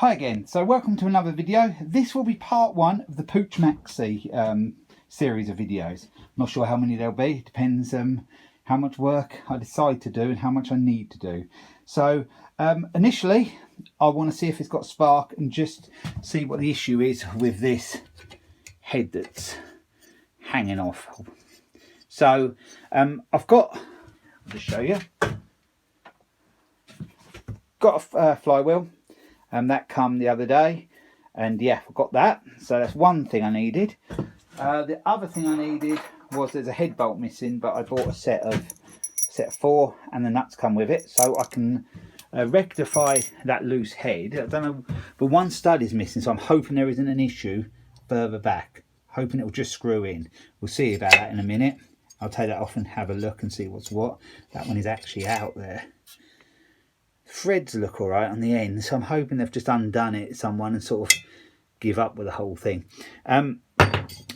Hi again, so welcome to another video. This will be part one of the Puch Maxi series of videos. I'm not sure how many there'll be, it depends how much work I decide to do and how much I need to do. So initially I want to see if it's got spark and just see what the issue is with this head that's hanging off. So I've got, I'll just show you, got a flywheel. That come the other day, and yeah, I've got that. So that's one thing I needed. The other thing I needed was there's a head bolt missing, but I bought a set of 4, and the nuts come with it, so I can rectify that loose head. I don't know, but one stud is missing, so I'm hoping there isn't an issue further back. Hoping it'll just screw in. We'll see about that in a minute. I'll take that off and have a look and see what's what. That one is actually out there. Threads look all right on the end, so I'm hoping they've just undone it, someone, and sort of give up with the whole thing.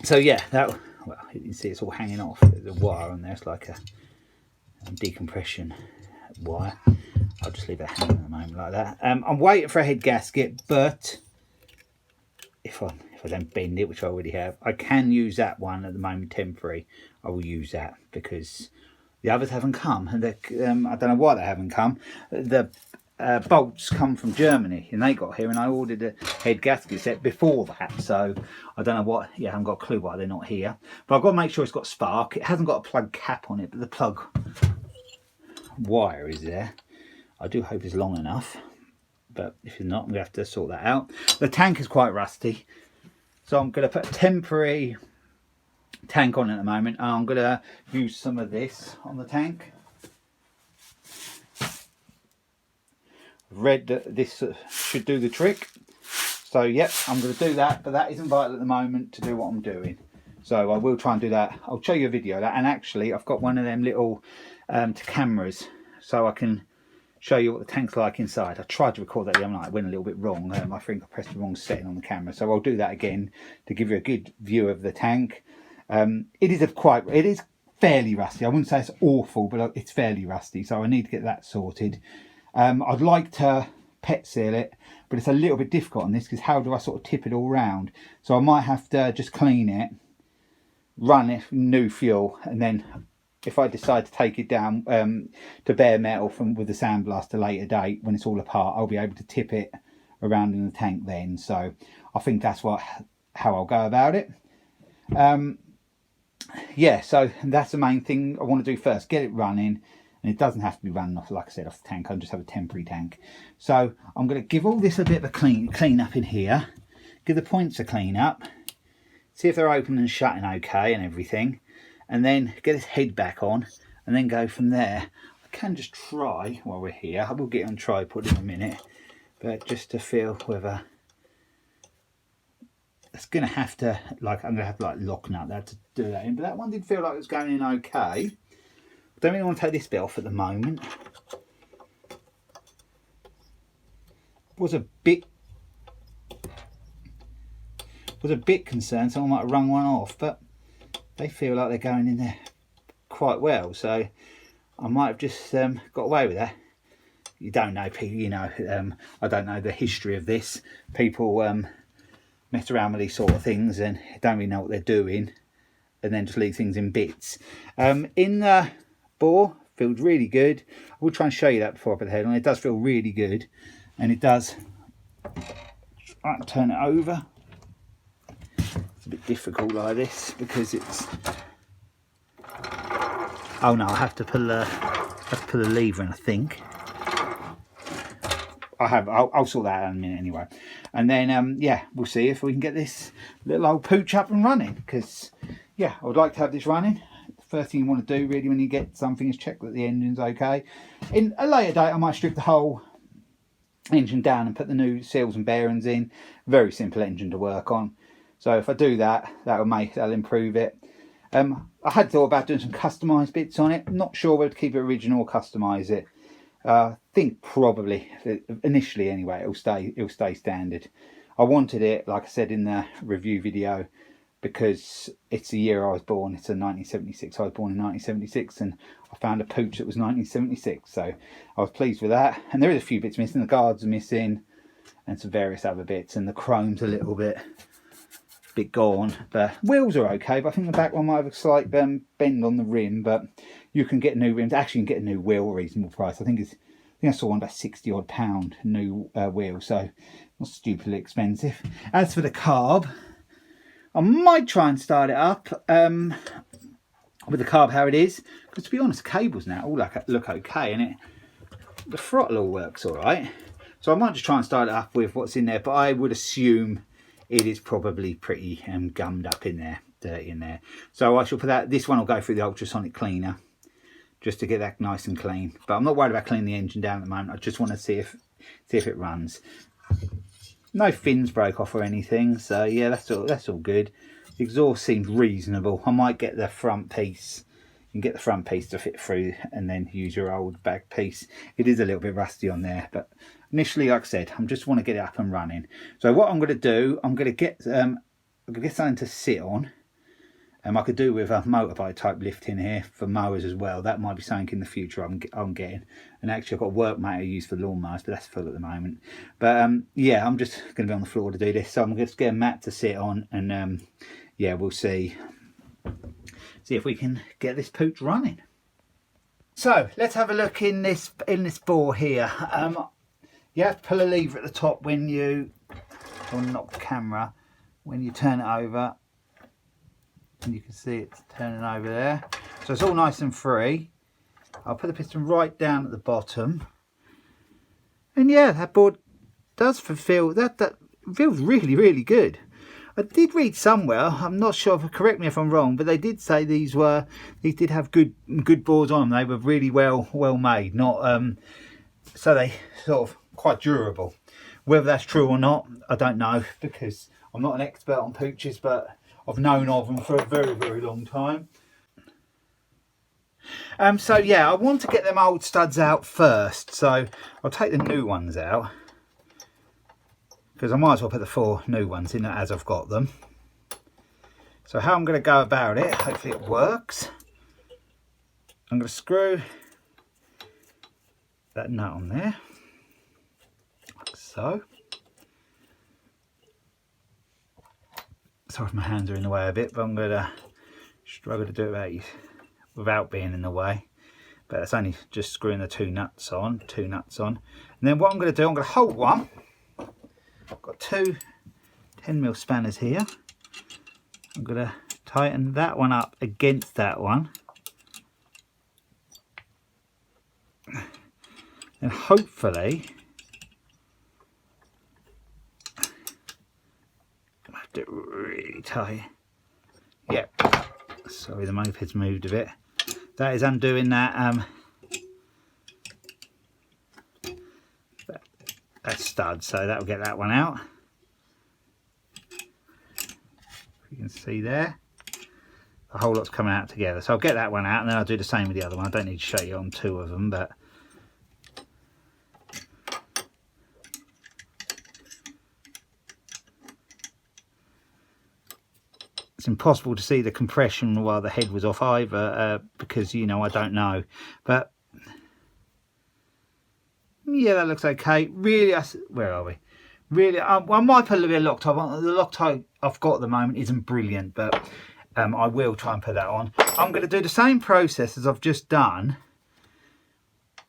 So yeah, that, well, you can see it's all hanging off. There's a wire on there. It's like a decompression wire. I'll just leave it hanging at the moment like that. I'm waiting for a head gasket, but if I don't bend it, which I already have, I can use that one at the moment temporary. I will use that because the others haven't come, and I don't know why they haven't come. The bolts come from Germany, and they got here, and I ordered a head gasket set before that, so I don't know what. Yeah, I haven't got a clue why they're not here. But I've got to make sure it's got spark. It hasn't got a plug cap on it, but the plug wire is there. I do hope it's long enough, but if it's not, I'm going to have to sort that out. The tank is quite rusty, so I'm going to put a temporary tank on at the moment. I'm going to use some of this on the tank. Read that this should do the trick, so yep, I'm going to do that, but that isn't vital at the moment to do what I'm doing, so I will try and do that. I'll show you a video of that, and actually I've got one of them little cameras, so I can show you what the tank's like inside. I tried to record that the other night, it went a little bit wrong. I think I pressed the wrong setting on the camera, so I'll do that again to give you a good view of the tank. It is fairly rusty. I wouldn't say it's awful, but it's fairly rusty, so I need to get that sorted. I'd like to pet seal it, but it's a little bit difficult on this because how do I sort of tip it all round? So I might have to just clean it, run it new fuel, and then if I decide to take it down to bare metal with the sandblast at a later date when it's all apart, I'll be able to tip it around in the tank then. So I think that's how I'll go about it. Yeah, so that's the main thing I want to do first, get it running. And it doesn't have to be running off, like I said, off the tank. I'll just have a temporary tank. So I'm going to give all this a bit of a clean up in here. Give the points a clean up. See if they're open and shutting okay and everything. And then get this head back on. And then go from there. I can just try while we're here. I will get it on tripod in a minute. But just to feel whether... It's going to have to, like, I'm going to have to like lock nut that to do that in. But that one did feel like it was going in okay. I don't really want to take this bit off at the moment. Was a bit concerned someone might have rung one off, but they feel like they're going in there quite well, so I might have just got away with that. You don't know, people, you know, I don't know the history of this. People mess around with these sort of things and don't really know what they're doing, and then just leave things in bits. In the bore feels really good. I will try and show you that before I put the head on. It does feel really good, and it does. I can turn it over. It's a bit difficult like this because it's. Oh no, I have to pull the lever in, I think. I'll sort that out in a minute anyway. And then yeah, we'll see if we can get this little old Puch up and running, because yeah, I would like to have this running. First thing you want to do really when you get something is check that the engine's okay. In a later date I might strip the whole engine down and put the new seals and bearings in. Very simple engine to work on, so if I do that, that'll improve it. I had thought about doing some customised bits on it. Not sure whether to keep it original or customise it. I think probably initially anyway it'll stay standard. I wanted it, like I said in the review video, because it's the year I was born. It's a 1976. I was born in 1976, and I found a Puch that was 1976, so I was pleased with that. And there is a few bits missing. The guards are missing, and some various other bits, and the chrome's a little bit gone. The wheels are okay, but I think the back one might have a slight bend on the rim, but you can get new rims. Actually, you can get a new wheel at a reasonable price. I think I saw one about £60 odd new wheel, so not stupidly expensive. As for the carb, I might try and start it up with the carb how it is, because to be honest, the cables now all look okay, and the throttle all works all right. So I might just try and start it up with what's in there, but I would assume it is probably pretty gummed up in there, dirty in there. So I shall put that. This one will go through the ultrasonic cleaner just to get that nice and clean. But I'm not worried about cleaning the engine down at the moment. I just want to see if it runs. No fins broke off or anything, so yeah, that's all good. The exhaust seems reasonable. I might get the front piece. You can get the front piece to fit through, and then use your old back piece. It is a little bit rusty on there, but initially, like I said, I just want to get it up and running. So what I'm going to do, I'm going to get something to sit on. I could do with a motorbike type lift in here for mowers as well. That might be something in the future I'm getting. And actually, I've got a work mat I use for lawnmowers, but that's full at the moment. But yeah, I'm just going to be on the floor to do this. So I'm going to get a mat to sit on, and yeah, we'll see if we can get this pooch running. So let's have a look in this bore here. You have to pull a lever at the top when you, or not the camera, when you turn it over, and you can see it's turning over there. So it's all nice and free. I'll put the piston right down at the bottom, and yeah, that board does feel that feels really good. I did read somewhere, I'm not sure, correct me if I'm wrong, but they did say these did have good boards on them. They were really well made, not so they sort of quite durable. Whether that's true or not, I don't know, because I'm not an expert on pooches, but I've known of them for a very long time. So yeah, I want to get them old studs out first, so I'll take the new ones out, because I might as well put the 4 new ones in as I've got them. So how I'm going to go about it, hopefully it works. I'm going to screw that nut on there, like so. Sorry if my hands are in the way a bit, but I'm going to struggle to do it without being in the way. But it's only just screwing the two nuts on. And then what I'm going to do, I'm going to hold one. I've got 2 10mm spanners here. I'm going to tighten that one up against that one. And hopefully, I have to really tight. Yep. Sorry, the moped's moved a bit. That is undoing that that stud, so that will get that one out. You can see there, the whole lot's coming out together. So I'll get that one out, and then I'll do the same with the other one. I don't need to show you on 2 of them, but it's impossible to see the compression while the head was off either, because, you know, I don't know. But yeah, that looks okay. Really, where are we? Really, I might put a little bit of Loctite. The Loctite I've got at the moment isn't brilliant, but I will try and put that on. I'm going to do the same process as I've just done.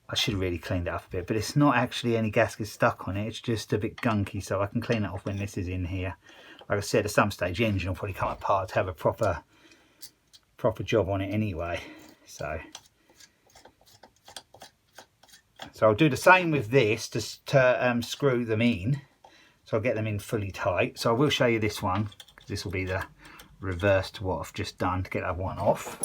I should have really cleaned it up a bit, but it's not actually any gasket stuck on it. It's just a bit gunky, so I can clean it off when this is in here. Like I said, at some stage the engine will probably come apart to have a proper job on it anyway. So I'll do the same with this to screw them in. So I'll get them in fully tight. So I will show you this one, because this will be the reverse to what I've just done to get that one off.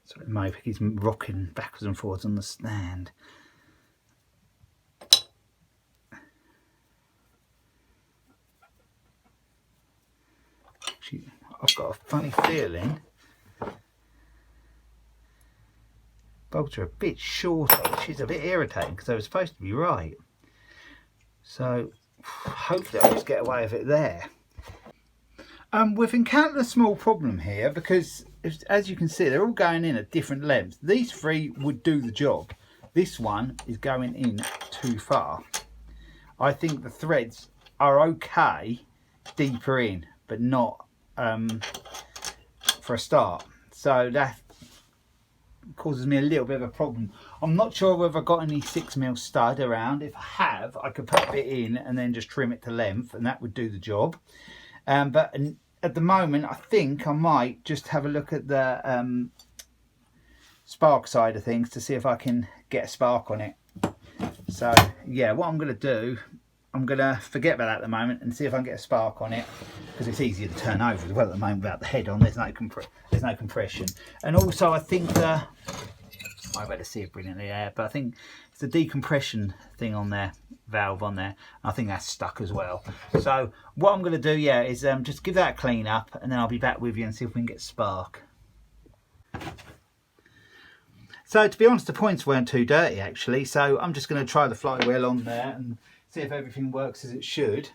Sorry, moped is rocking backwards and forwards on the stand. I've got a funny feeling bolts are a bit shorter, which is a bit irritating because they were supposed to be right. So hopefully I'll just get away with it there. We've encountered a small problem here because, as you can see, they're all going in at different lengths. These three would do the job. This one is going in too far. I think the threads are okay deeper in, but not for a start. So that causes me a little bit of a problem. I'm not sure whether I've got any 6mm stud around. If I have, I could put a bit in and then just trim it to length, and that would do the job. But at the moment, I think I might just have a look at the spark side of things to see if I can get a spark on it. So yeah, what I'm going to do, I'm going to forget about that at the moment and see if I can get a spark on it, because it's easier to turn over as well at the moment without the head on. There's no compression. And also I think I better see it brilliantly there, but I think it's the decompression thing on there, valve on there. I think that's stuck as well. So what I'm going to do, yeah, is just give that a clean up, and then I'll be back with you and see if we can get spark. So to be honest, the points weren't too dirty actually, so I'm just going to try the flywheel on there and see if everything works as it should,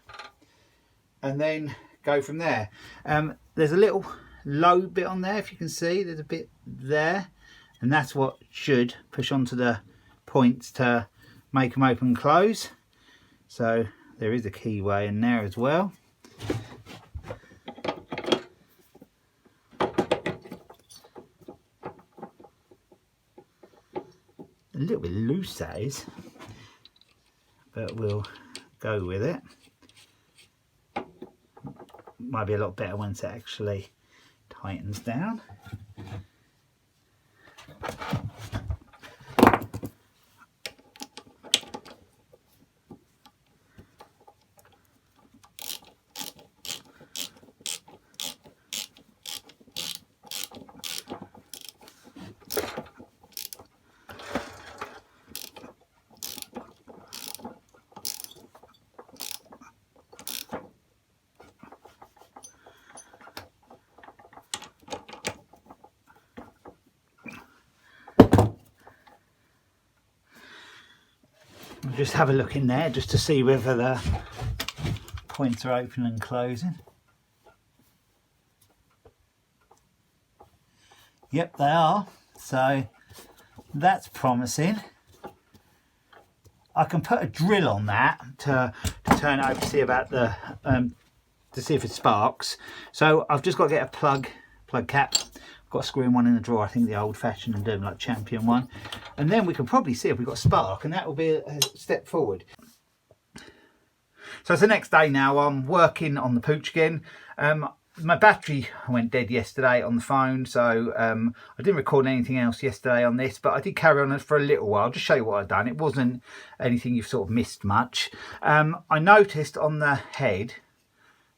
and then go from there. There's a little low bit on there, if you can see, there's a bit there, and that's what should push onto the points to make them open and close. So there is a keyway in there as well. A little bit loose that is, but we'll go with it. Might be a lot better once it actually tightens down. Just have a look in there just to see whether the points are open and closing. Yep, they are, so that's promising. I can put a drill on that to turn it over to see about the to see if it sparks. So I've just got to get a plug cap. Got a screw in one in the drawer, I think the old fashioned and doing like champion one, and then we can probably see if we've got a spark, and that will be a step forward. So it's the next day now. I'm working on the Puch again. My battery went dead yesterday on the phone, so I didn't record anything else yesterday on this, but I did carry on for a little while, just show you what I've done. It wasn't anything you've sort of missed much. I noticed on the head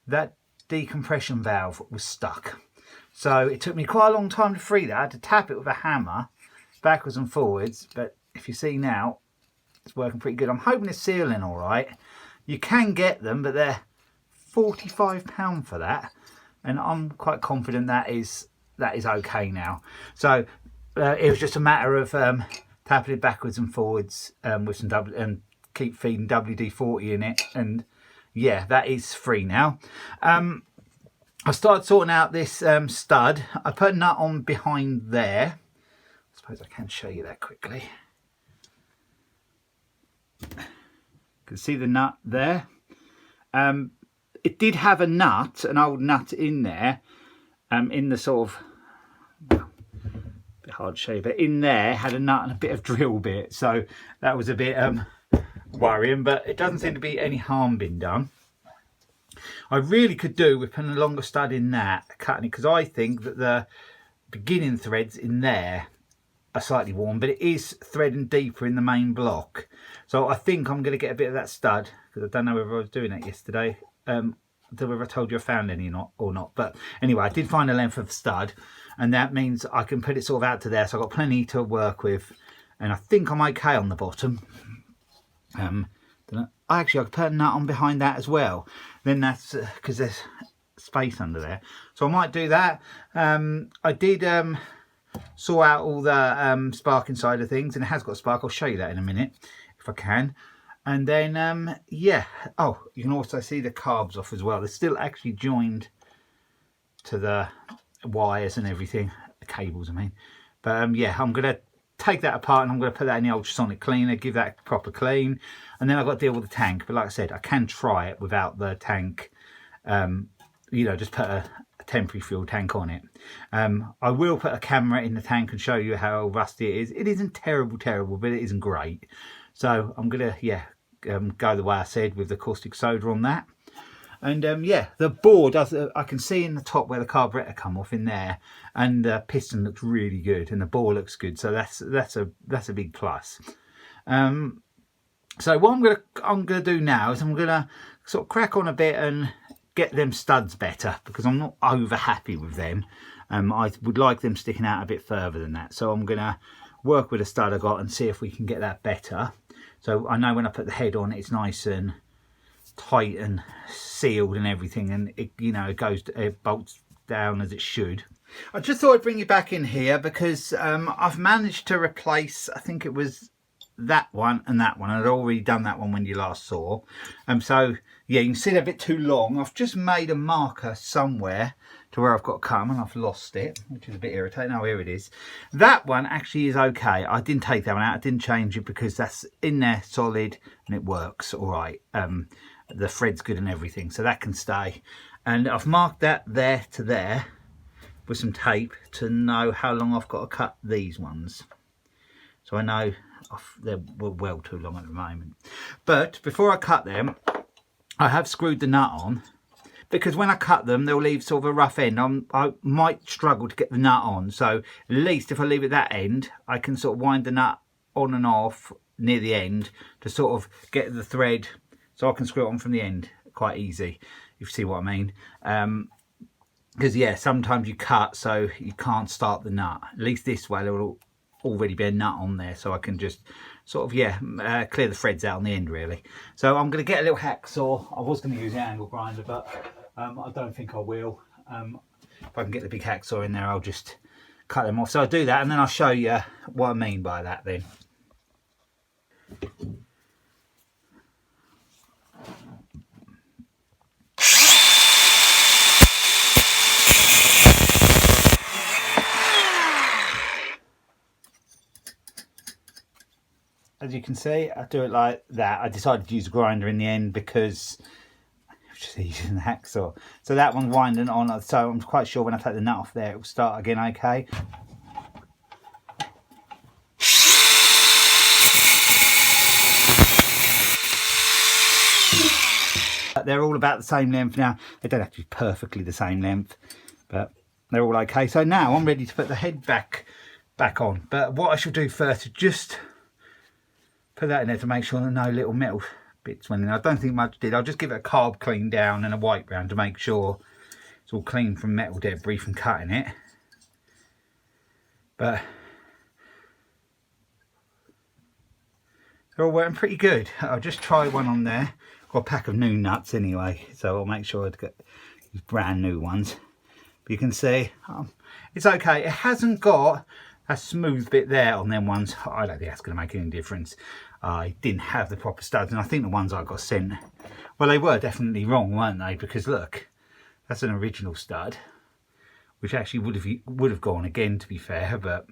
that decompression valve was stuck. So it took me quite a long time to free that. I had to tap it with a hammer backwards and forwards, but if you see now, it's working pretty good. I'm hoping it's sealing all right. You can get them, but they're £45 for that, and I'm quite confident that is okay now. So it was just a matter of tapping it backwards and forwards with some and keep feeding WD-40 in it, and yeah, that is free now. I started sorting out this stud. I put a nut on behind there. I suppose I can show you that quickly. You can see the nut there. It did have a nut, an old nut in there, in the sort of, well, a bit hard to show you, but in there had a nut and a bit of drill bit. So that was a bit worrying, but it doesn't seem to be any harm been done. I really could do with putting a longer stud in that, cutting it, because I think that the beginning threads in there are slightly worn, but it is threading deeper in the main block. So I think I'm going to get a bit of that stud, because I don't know whether I was doing that yesterday. I don't know whether I told you I found any or not. But anyway, I did find a length of stud, and that means I can put it sort of out to there. So I've got plenty to work with, and I think I'm okay on the bottom. Actually, I could put a nut on behind that as well. Then that's because there's space under there. So I might do that. I did sort out all the sparking side of things, and it has got a spark. I'll show you that in a minute if I can. And then yeah, oh, you can also see the carbs off as well. They're still actually joined to the wires and everything, the cables I mean. But yeah, I'm gonna take that apart and I'm gonna put that in the ultrasonic cleaner, give that a proper clean, and then I've got to deal with the tank. But like I said, I can try it without the tank, you know, just put a temporary fuel tank on it. I will put a camera in the tank and show you how rusty it is. It isn't terrible, but it isn't great. So I'm gonna, yeah, go the way I said with the caustic soda on that. And yeah, the bore does, I can see in the top where the carburetor come off in there, and the piston looks really good and the bore looks good, so that's a big plus. So what I'm gonna do now is I'm gonna sort of crack on a bit and get them studs better, because I'm not over happy with them. I would like them sticking out a bit further than that, so I'm gonna work with a stud I got and see if we can get that better. So I know when I put the head on, it's nice and tight and sealed and everything, and it, you know, it bolts down as it should. I just thought I'd bring you back in here because I've managed to replace, I think it was that one and that one. I'd already done that one when you last saw. So yeah, you can see they're a bit too long. I've just made a marker somewhere to where I've got to come, and I've lost it, which is a bit irritating. Oh, here it is. That one actually is okay. I didn't take that one out. I didn't change it because that's in there solid and it works all right. The thread's good and everything, so that can stay. And I've marked that there to there with some tape to know how long I've got to cut these ones. So I know they're well too long at the moment. But before I cut them, I have screwed the nut on, because when I cut them, they'll leave sort of a rough end. I might struggle to get the nut on, so at least if I leave it that end, I can sort of wind the nut on and off near the end to sort of get the thread, so I can screw it on from the end quite easy, if you see what I mean. Because yeah, sometimes you cut so you can't start the nut. At least this way there will already be a nut on there, so I can just sort of, yeah, clear the threads out on the end really. So I'm going to get a little hacksaw. I was going to use an angle grinder, but I don't think I will. If I can get the big hacksaw in there, I'll just cut them off. So I'll do that, and then I'll show you what I mean by that then. As you can see, I do it like that. I decided to use a grinder in the end because it's just easier than the hacksaw. So that one's winding on, so I'm quite sure when I take the nut off there, it will start again okay. They're all about the same length now. They don't have to be perfectly the same length, but they're all okay. So now I'm ready to put the head back on. But what I shall do first is just put that in there to make sure that no little metal bits went in. I don't think much did. I'll just give it a carb clean down and a wipe round to make sure it's all clean from metal debris from cutting it. But they're all working pretty good. I'll just try one on there. Got a pack of new nuts anyway, so I'll make sure I've got these brand new ones. But you can see it's okay. It hasn't got a smooth bit there on them ones. I don't think that's going to make any difference. I didn't have the proper studs, and I think the ones I got sent, well, they were definitely wrong, weren't they? Because look, that's an original stud, which actually would have gone again, to be fair, but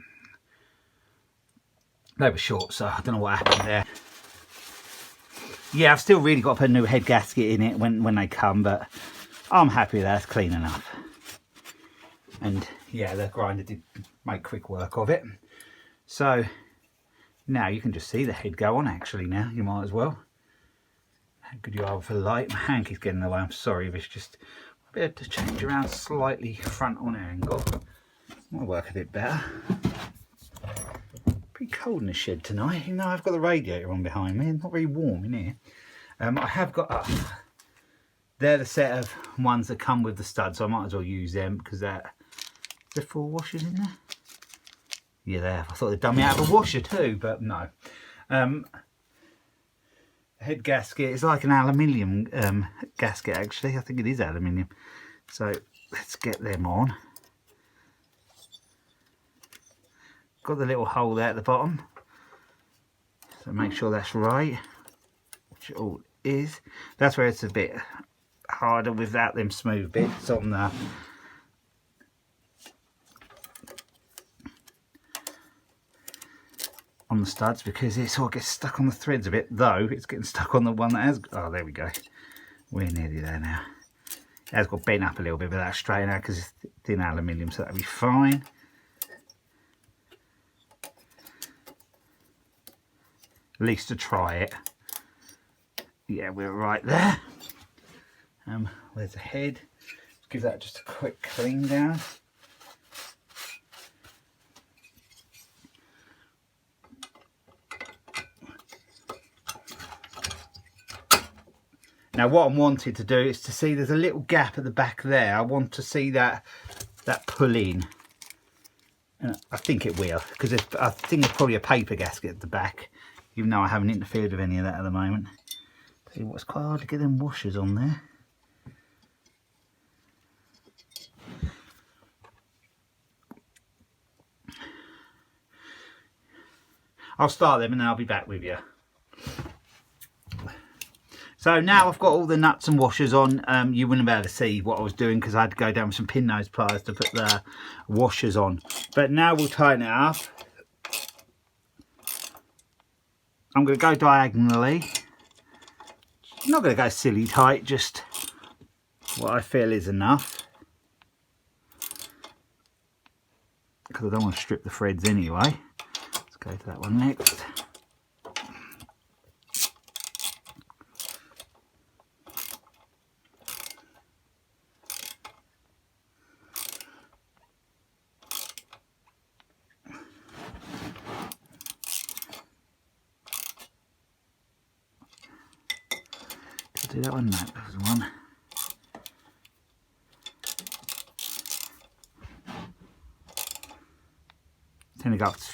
they were short, so I don't know what happened there. Yeah, I've still really got to put a new head gasket in it when they come, but I'm happy that's clean enough. And yeah, the grinder did make quick work of it. So now you can just see the head go on actually now. You might as well. How good you are for the light. My hand keeps getting in the way. I'm sorry, but it's just a bit to change around slightly front on angle. Might work a bit better. Pretty cold in the shed tonight, even though I've got the radiator on behind me. It's not very warm in here. I have got they're the set of ones that come with the stud, so I might as well use them because they're 4 washers in there. Yeah, they have. I thought they'd done me out of a washer too, but no. The head gasket is like an aluminium gasket actually. I think it is aluminium. So let's get them on. Got the little hole there at the bottom, so make sure that's right. much all it is. That's where it's a bit harder without them smooth bits on the studs, because it sort of gets stuck on the threads a bit, though it's getting stuck on the one that has, oh there we go, we're nearly there now. It has got bent up a little bit, but that's straight out because it's thin aluminium, so that'll be fine. At least to try it. Yeah, we're right there. Where's the head? Let's give that just a quick clean down. Now what I wanted to do is to see there's a little gap at the back there. I want to see that pull in. And I think it will, because I think there's probably a paper gasket at the back, even though I haven't interfered with any of that at the moment. Tell you what, it's quite hard to get them washers on there. I'll start them and then I'll be back with you. So now I've got all the nuts and washers on. You wouldn't be able to see what I was doing because I had to go down with some pin nose pliers to put the washers on. But now we'll tighten it up. I'm going to go diagonally. I'm not going to go silly tight, just what I feel is enough. Because I don't want to strip the threads anyway. Let's go to that one next. Do that one? No, that was one.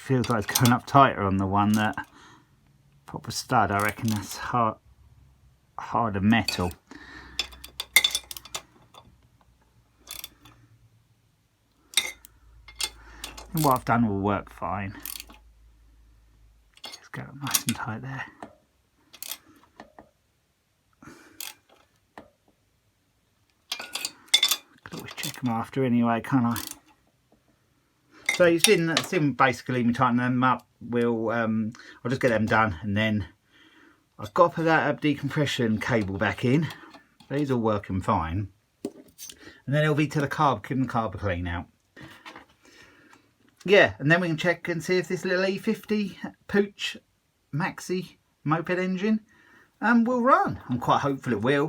Feels like it's going up tighter on the one that proper stud. I reckon that's harder metal. And what I've done will work fine. Just get it nice and tight there. Check them after anyway, can't I? So you've seen basically me tighten them up. I'll just get them done, and then I've got to put that decompression cable back in. These are working fine, and then it'll be to the carb clean out. Yeah, and then we can check and see if this little E50 Puch Maxi Moped engine will run. I'm quite hopeful it will.